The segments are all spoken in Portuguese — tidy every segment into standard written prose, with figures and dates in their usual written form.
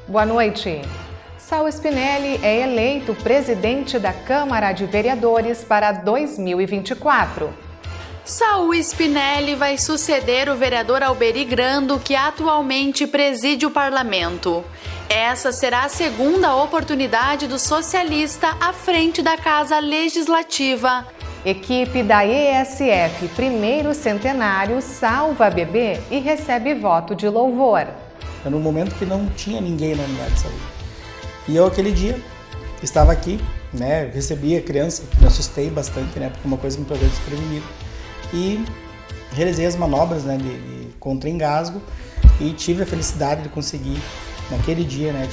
Boa noite. Saul Spinelli é eleito presidente da Câmara de Vereadores para 2024. Saul Spinelli vai suceder o vereador Alberi Grando, que atualmente preside o parlamento. Essa será a segunda oportunidade do socialista à frente da Casa Legislativa. Equipe da ESF Primeiro Centenário salva bebê e recebe voto de louvor. Era um momento que não tinha ninguém na unidade de saúde. E eu, aquele dia, estava aqui, né, recebi a criança, me assustei bastante, né, porque uma coisa que me pegou desprevenido. E realizei as manobras, né, de contra-engasgo e tive a felicidade de conseguir, naquele dia, né,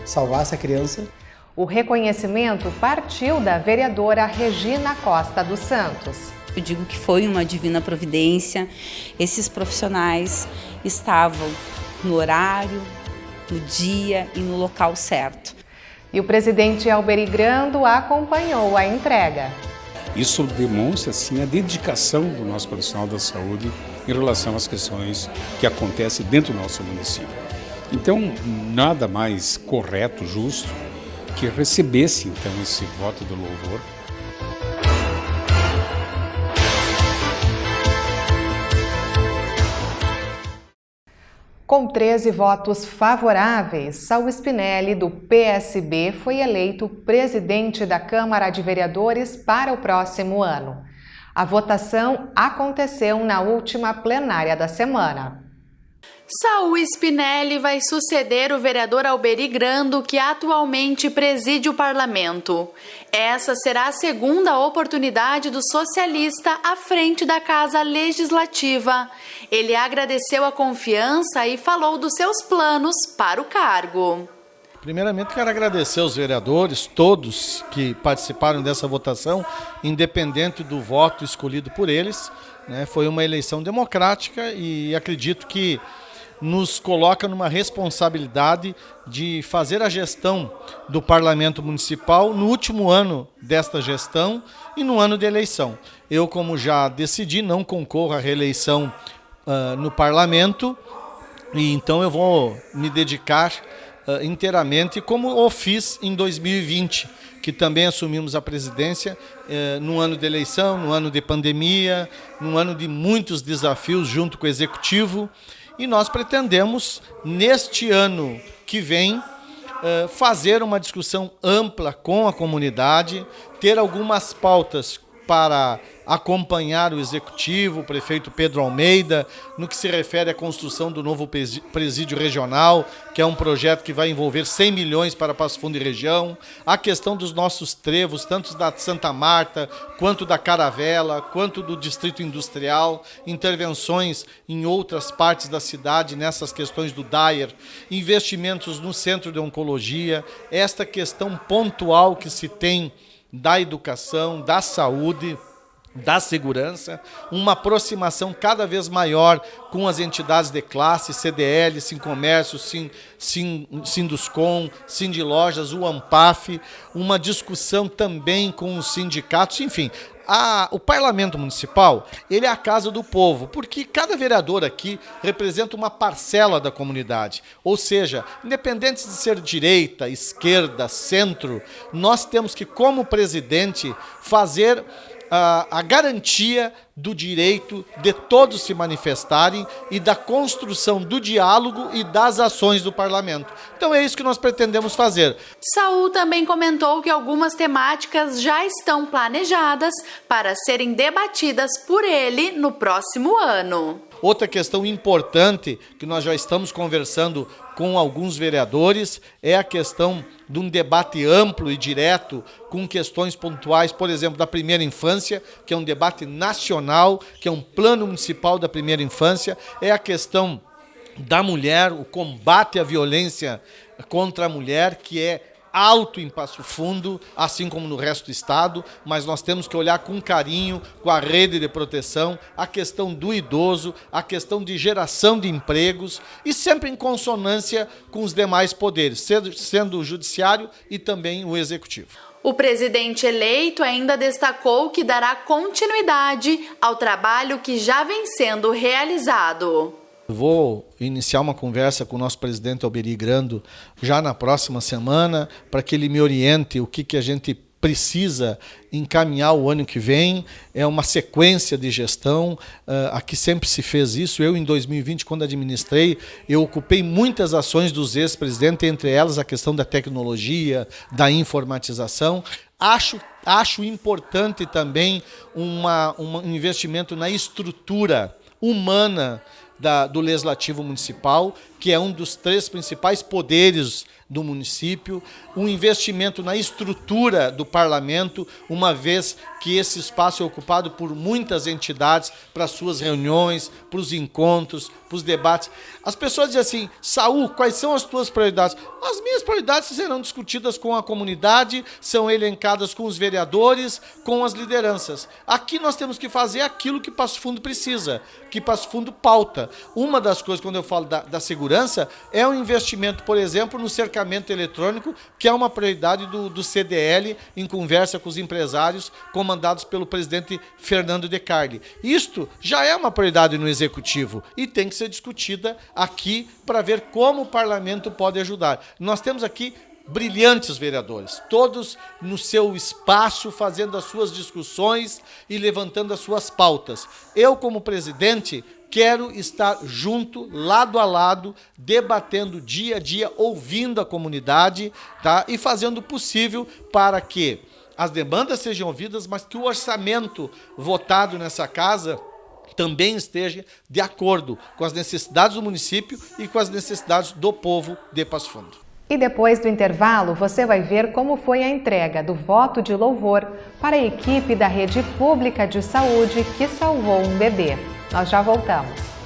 salvar essa criança. O reconhecimento partiu da vereadora Regina Costa dos Santos. Eu digo que foi uma divina providência. Esses profissionais estavam no horário, no dia e no local certo. E o presidente Alberi Grando acompanhou a entrega. Isso demonstra, assim, a dedicação do nosso profissional da saúde em relação às questões que acontecem dentro do nosso município. Então, nada mais correto, justo, que recebesse, então, esse voto do louvor. Com 13 votos favoráveis, Saul Spinelli, do PSB, foi eleito presidente da Câmara de Vereadores para o próximo ano. A votação aconteceu na última plenária da semana. Saul Spinelli vai suceder o vereador Alberi Grando, que atualmente preside o parlamento. Essa será a segunda oportunidade do socialista à frente da Casa Legislativa. Ele agradeceu a confiança e falou dos seus planos para o cargo. Primeiramente, quero agradecer aos vereadores, todos que participaram dessa votação, independente do voto escolhido por eles, né? Foi uma eleição democrática e acredito que nos coloca numa responsabilidade de fazer a gestão do Parlamento Municipal no último ano desta gestão e no ano de eleição. Eu, como já decidi, não concorro à reeleição no Parlamento, e então eu vou me dedicar inteiramente, como o fiz em 2020, que também assumimos a presidência no ano de eleição, no ano de pandemia, no ano de muitos desafios junto com o Executivo. E nós pretendemos, neste ano que vem, fazer uma discussão ampla com a comunidade, ter algumas pautas para acompanhar o Executivo, o prefeito Pedro Almeida, no que se refere à construção do novo presídio regional, que é um projeto que vai envolver 100 milhões para Passo Fundo e região, a questão dos nossos trevos, tanto da Santa Marta, quanto da Caravela, quanto do Distrito Industrial, intervenções em outras partes da cidade nessas questões do DAER, investimentos no Centro de Oncologia, esta questão pontual que se tem da educação, da saúde, da segurança, uma aproximação cada vez maior com as entidades de classe, CDL, Sincomércio, Sinduscom, Sindilojas, o ANPAF, uma discussão também com os sindicatos, enfim. O Parlamento Municipal, ele é a casa do povo, porque cada vereador aqui representa uma parcela da comunidade. Ou seja, independente de ser direita, esquerda, centro, nós temos que, como presidente, fazer a garantia do direito de todos se manifestarem e da construção do diálogo e das ações do parlamento. Então é isso que nós pretendemos fazer. Saul também comentou que algumas temáticas já estão planejadas para serem debatidas por ele no próximo ano. Outra questão importante que nós já estamos conversando com alguns vereadores é a questão de um debate amplo e direto com questões pontuais, por exemplo, da primeira infância, que é um debate nacional, que é um plano municipal da primeira infância, é a questão da mulher, o combate à violência contra a mulher, que é alto em Passo Fundo, assim como no resto do estado, mas nós temos que olhar com carinho, com a rede de proteção, a questão do idoso, a questão de geração de empregos e sempre em consonância com os demais poderes, sendo o judiciário e também o executivo. O presidente eleito ainda destacou que dará continuidade ao trabalho que já vem sendo realizado. Vou iniciar uma conversa com o nosso presidente Alberi Grando já na próxima semana, para que ele me oriente o que a gente precisa encaminhar o ano que vem. É uma sequência de gestão, aqui sempre se fez isso. Eu, em 2020, quando administrei, eu ocupei muitas ações dos ex-presidentes, entre elas a questão da tecnologia, da informatização. Acho importante também um investimento na estrutura humana do Legislativo Municipal, que é um dos 3 principais poderes do município, um investimento na estrutura do parlamento, uma vez que esse espaço é ocupado por muitas entidades para suas reuniões, para os encontros, para os debates. As pessoas dizem assim: Saul, quais são as tuas prioridades? As minhas prioridades serão discutidas com a comunidade, são elencadas com os vereadores, com as lideranças. Aqui nós temos que fazer aquilo que Passo Fundo precisa, que Passo Fundo pauta. Uma das coisas, quando eu falo da segurança, é um investimento, por exemplo, no cercamento eletrônico, que é uma prioridade do CDL, em conversa com os empresários, comandados pelo presidente Fernando de Carli. Isto já é uma prioridade no Executivo e tem que ser discutida aqui para ver como o parlamento pode ajudar. Nós temos aqui brilhantes vereadores, todos no seu espaço, fazendo as suas discussões e levantando as suas pautas. Eu, como presidente, quero estar junto, lado a lado, debatendo dia a dia, ouvindo a comunidade, tá? E fazendo o possível para que as demandas sejam ouvidas, mas que o orçamento votado nessa casa também esteja de acordo com as necessidades do município e com as necessidades do povo de Passo Fundo. E depois do intervalo, você vai ver como foi a entrega do voto de louvor para a equipe da Rede Pública de Saúde que salvou um bebê. Nós já voltamos.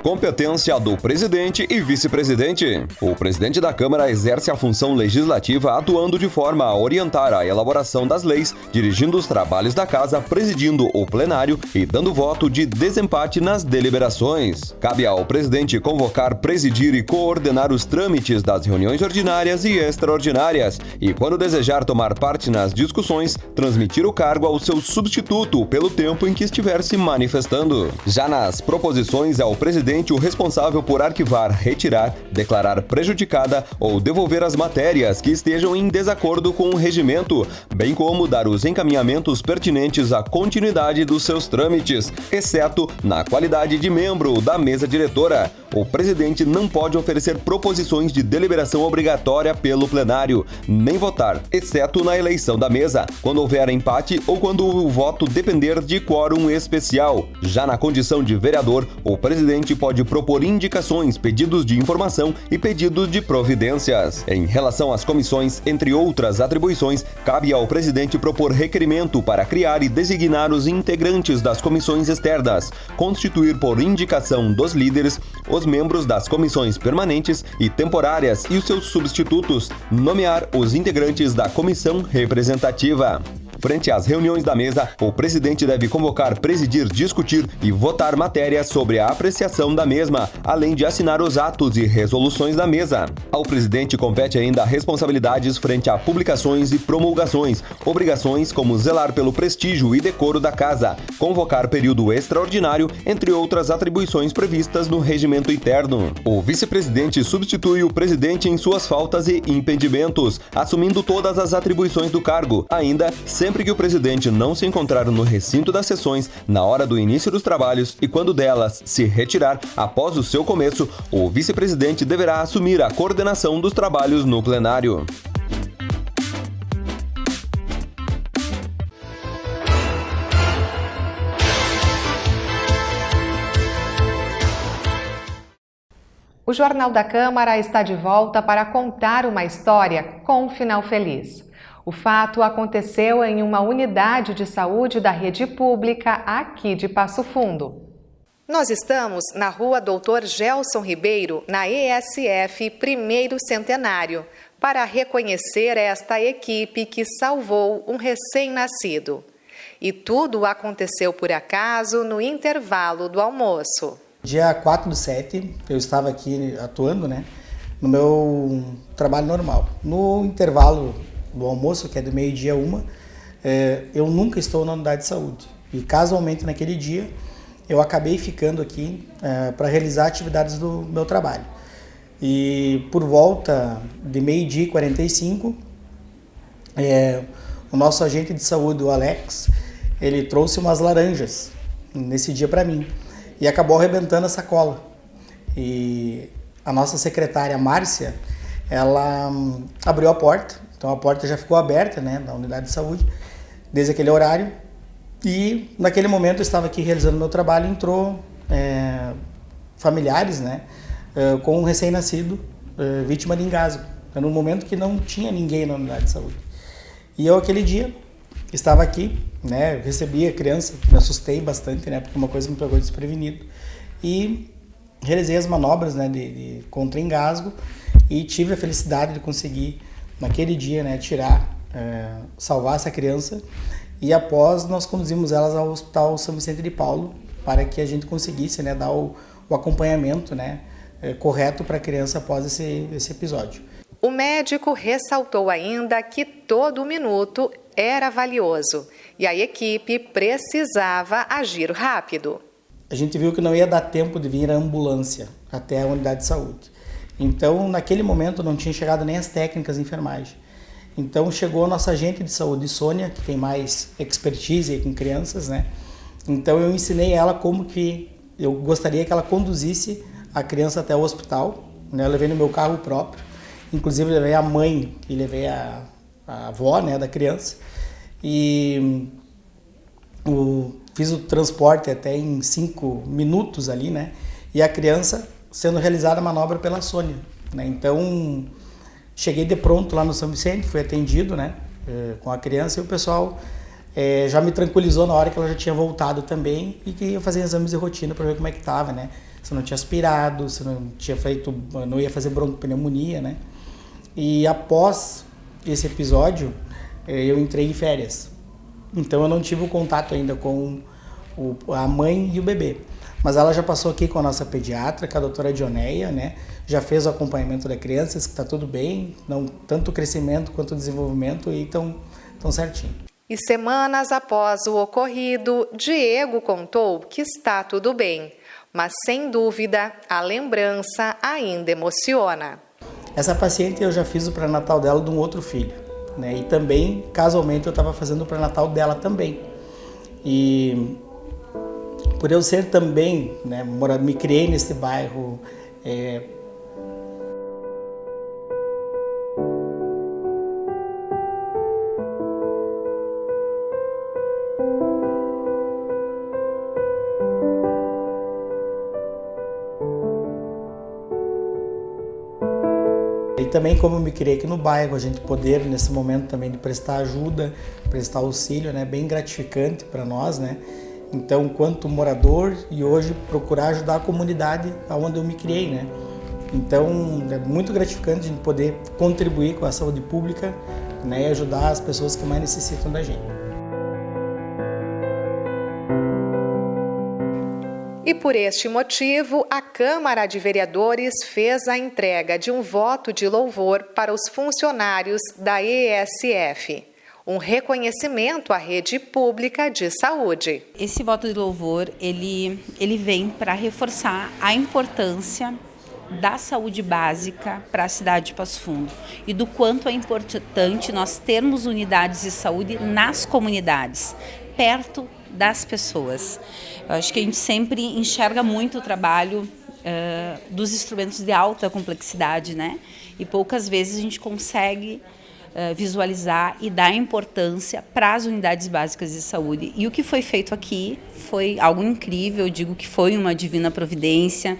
Competência do presidente e vice-presidente. O presidente da Câmara exerce a função legislativa atuando de forma a orientar a elaboração das leis, dirigindo os trabalhos da casa, presidindo o plenário e dando voto de desempate nas deliberações. Cabe ao presidente convocar, presidir e coordenar os trâmites das reuniões ordinárias e extraordinárias e, quando desejar tomar parte nas discussões, transmitir o cargo ao seu substituto pelo tempo em que estiver se manifestando. Já nas proposições, é o presidente o responsável por arquivar, retirar, declarar prejudicada ou devolver as matérias que estejam em desacordo com o regimento, bem como dar os encaminhamentos pertinentes à continuidade dos seus trâmites, exceto na qualidade de membro da mesa diretora. O presidente não pode oferecer proposições de deliberação obrigatória pelo plenário, nem votar, exceto na eleição da mesa, quando houver empate ou quando o voto depender de quórum especial. Já na condição de vereador, o presidente pode propor indicações, pedidos de informação e pedidos de providências. Em relação às comissões, entre outras atribuições, cabe ao presidente propor requerimento para criar e designar os integrantes das comissões externas, constituir por indicação dos líderes os membros das comissões permanentes e temporárias e os seus substitutos, nomear os integrantes da comissão representativa. Frente às reuniões da mesa, o presidente deve convocar, presidir, discutir e votar matérias sobre a apreciação da mesma, além de assinar os atos e resoluções da mesa. Ao presidente compete ainda responsabilidades frente a publicações e promulgações, obrigações como zelar pelo prestígio e decoro da casa, convocar período extraordinário, entre outras atribuições previstas no regimento interno. O vice-presidente substitui o presidente em suas faltas e impedimentos, assumindo todas as atribuições do cargo. Ainda, sempre que o presidente não se encontrar no recinto das sessões, na hora do início dos trabalhos e quando delas se retirar após o seu começo, o vice-presidente deverá assumir a coordenação dos trabalhos no plenário. O Jornal da Câmara está de volta para contar uma história com um final feliz. O fato aconteceu em uma unidade de saúde da rede pública aqui de Passo Fundo. Nós estamos na rua Doutor Gelson Ribeiro, na ESF 1º Centenário, para reconhecer esta equipe que salvou um recém-nascido. E tudo aconteceu por acaso no intervalo do almoço. Dia 4/7, eu estava aqui atuando, né, no meu trabalho normal. No intervalo do almoço, que é do meio-dia a 1, eu nunca estou na unidade de saúde. E casualmente naquele dia, eu acabei ficando aqui para realizar atividades do meu trabalho. E por volta de meio-dia e 45, o nosso agente de saúde, o Alex, ele trouxe umas laranjas nesse dia para mim. E acabou arrebentando a sacola. E a nossa secretária, Márcia, ela abriu a porta. Então a porta já ficou aberta, né, da unidade de saúde, desde aquele horário. E naquele momento eu estava aqui realizando meu trabalho e entrou familiares, né, com um recém-nascido vítima de engasgo. Era um momento que não tinha ninguém na unidade de saúde. E eu aquele dia estava aqui, né, eu recebi a criança, me assustei bastante, né, porque uma coisa me pegou desprevenido, e realizei as manobras, né, de contra-engasgo e tive a felicidade de conseguir, naquele dia, né, salvar essa criança, e após nós conduzimos elas ao Hospital São Vicente de Paulo para que a gente conseguisse, né, dar o acompanhamento, né, correto para a criança após esse episódio. O médico ressaltou ainda que todo minuto era valioso e a equipe precisava agir rápido. A gente viu que não ia dar tempo de vir a ambulância até a unidade de saúde. Então, naquele momento, não tinha chegado nem as técnicas de enfermagem. Então, chegou a nossa agente de saúde, Sônia, que tem mais expertise aí com crianças, né? Então, eu ensinei ela como que eu gostaria que ela conduzisse a criança até o hospital, né? Eu levei no meu carro próprio. Inclusive, levei a mãe e levei a avó, né, da criança. E fiz o transporte até em 5 minutos ali, né? E a criança sendo realizada a manobra pela Sônia, né? Então, cheguei de pronto lá no São Vicente, fui atendido, né, com a criança, e o pessoal já me tranquilizou na hora que ela já tinha voltado também e que ia fazer exames de rotina para ver como é que estava, né? Se não tinha aspirado, se não ia fazer broncopneumonia, né? E após esse episódio, eu entrei em férias. Então eu não tive o contato ainda com a mãe e o bebê. Mas ela já passou aqui com a nossa pediatra, com a doutora Dioneia, né? Já fez o acompanhamento da criança, que está tudo bem, não, tanto o crescimento quanto o desenvolvimento, e estão certinho. E semanas após o ocorrido, Diego contou que está tudo bem. Mas, sem dúvida, a lembrança ainda emociona. Essa paciente, eu já fiz o pré-natal dela de um outro filho, né? E também, casualmente, eu estava fazendo o pré-natal dela também. E por eu ser também, né, me criei nesse bairro, e também como eu me criei aqui no bairro, a gente poder, nesse momento também, de prestar ajuda, prestar auxílio, né, bem gratificante para nós, né? Então, enquanto morador, e hoje procurar ajudar a comunidade onde eu me criei, né? Então, é muito gratificante a gente poder contribuir com a saúde pública, né, e ajudar as pessoas que mais necessitam da gente. E por este motivo, a Câmara de Vereadores fez a entrega de um voto de louvor para os funcionários da ESF, um reconhecimento à rede pública de saúde. Esse voto de louvor, ele vem para reforçar a importância da saúde básica para a cidade de Passo Fundo e do quanto é importante nós termos unidades de saúde nas comunidades, perto das pessoas. Eu acho que a gente sempre enxerga muito o trabalho dos instrumentos de alta complexidade, né? E poucas vezes a gente consegue visualizar e dar importância para as unidades básicas de saúde. E o que foi feito aqui foi algo incrível, eu digo que foi uma divina providência.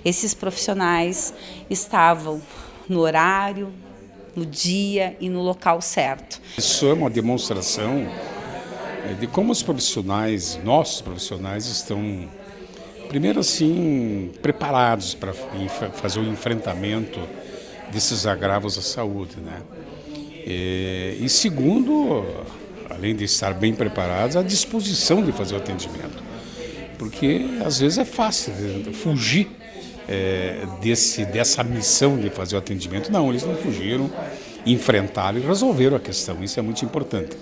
Esses profissionais estavam no horário, no dia e no local certo. Isso é uma demonstração de como os profissionais, nossos profissionais, estão, primeiro assim, preparados para fazer o enfrentamento desses agravos à saúde, né? E segundo, além de estar bem preparados, a disposição de fazer o atendimento. Porque às vezes é fácil fugir dessa missão de fazer o atendimento. Não, eles não fugiram, enfrentaram e resolveram a questão. Isso é muito importante.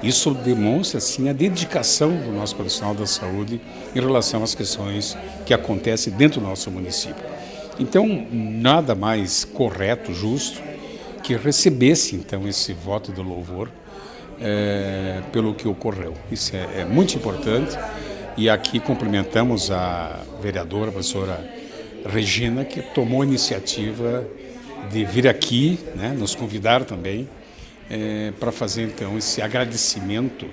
Isso demonstra assim, a dedicação do nosso profissional da saúde em relação às questões que acontecem dentro do nosso município. Então, nada mais correto, justo, que recebesse então esse voto de louvor pelo que ocorreu. Isso é muito importante e aqui cumprimentamos a vereadora, a professora Regina, que tomou a iniciativa de vir aqui, né, nos convidar também para fazer então esse agradecimento,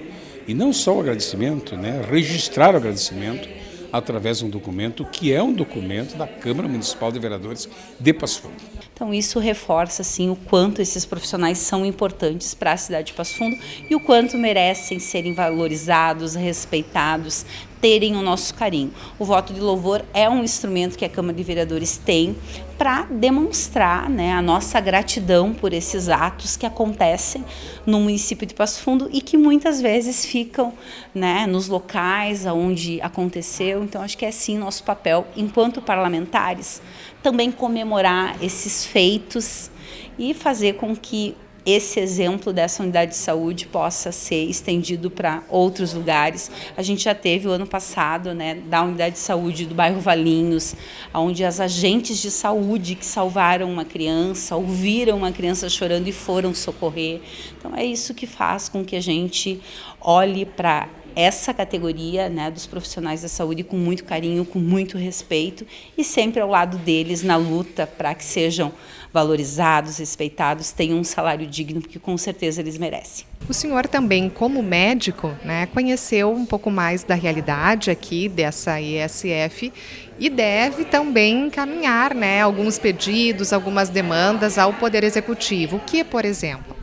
e não só o agradecimento, né, registrar o agradecimento através de um documento que é um documento da Câmara Municipal de Vereadores de Passo Fundo. Então isso reforça assim, o quanto esses profissionais são importantes para a cidade de Passo Fundo e o quanto merecem serem valorizados, respeitados, terem o nosso carinho. O voto de louvor é um instrumento que a Câmara de Vereadores tem para demonstrar, né, a nossa gratidão por esses atos que acontecem no município de Passo Fundo e que muitas vezes ficam, né, nos locais onde aconteceu. Então acho que é sim nosso papel, enquanto parlamentares, também comemorar esses feitos e fazer com que esse exemplo dessa unidade de saúde possa ser estendido para outros lugares. A gente já teve o ano passado, né, da unidade de saúde do bairro Valinhos, onde as agentes de saúde que salvaram uma criança, ouviram uma criança chorando e foram socorrer. Então é isso que faz com que a gente olhe para essa categoria, né, dos profissionais da saúde com muito carinho, com muito respeito e sempre ao lado deles na luta para que sejam valorizados, respeitados, tenham um salário digno, porque com certeza eles merecem. O senhor também, como médico, né, conheceu um pouco mais da realidade aqui dessa ESF e deve também encaminhar, né, alguns pedidos, algumas demandas ao Poder Executivo. O que, por exemplo?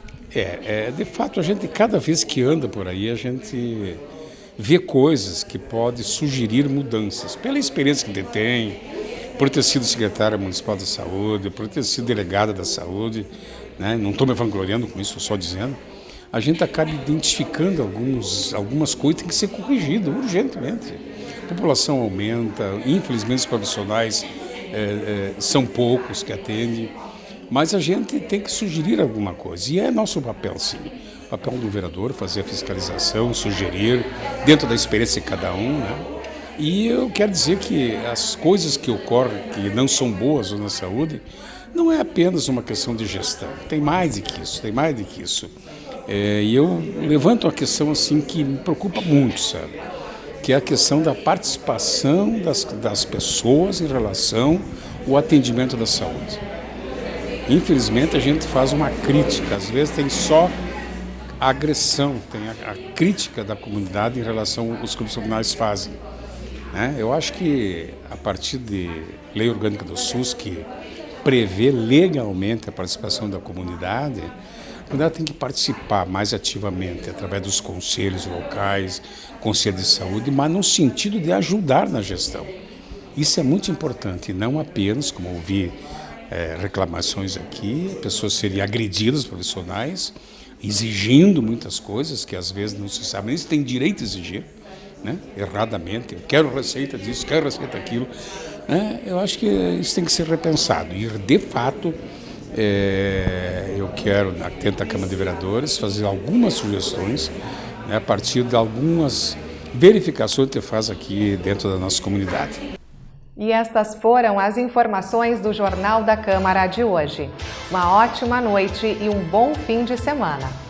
De fato, a gente, cada vez que anda por aí, a gente vê coisas que podem sugerir mudanças. Pela experiência que a gente tem, por ter sido secretária municipal da saúde, por ter sido delegada da saúde, né? Não estou me vangloriando com isso, só dizendo, a gente acaba identificando algumas coisas que têm que ser corrigidas urgentemente. A população aumenta, infelizmente os profissionais são poucos que atendem, mas a gente tem que sugerir alguma coisa, e é nosso papel, sim. O papel do vereador fazer a fiscalização, sugerir, dentro da experiência de cada um, né? E eu quero dizer que as coisas que ocorrem, que não são boas na saúde, não é apenas uma questão de gestão, tem mais do que isso, e eu levanto uma questão assim que me preocupa muito, sabe? Que é a questão da participação das pessoas em relação ao atendimento da saúde. Infelizmente a gente faz uma crítica, às vezes tem só a agressão, tem a crítica da comunidade em relação aos que os profissionais fazem, né? Eu acho que a partir de lei orgânica do SUS, que prevê legalmente a participação da comunidade, a comunidade tem que participar mais ativamente através dos conselhos locais, conselho de saúde, mas no sentido de ajudar na gestão. Isso é muito importante, não apenas, como ouvi reclamações aqui, pessoas serem agredidas, profissionais, exigindo muitas coisas que às vezes não se sabe nem se tem direito a exigir, né, erradamente, eu quero receita disso, quero receita daquilo, né, eu acho que isso tem que ser repensado. E, de fato, eu quero, dentro da Câmara de Vereadores, fazer algumas sugestões, né, a partir de algumas verificações que faz aqui dentro da nossa comunidade. E estas foram as informações do Jornal da Câmara de hoje. Uma ótima noite e um bom fim de semana.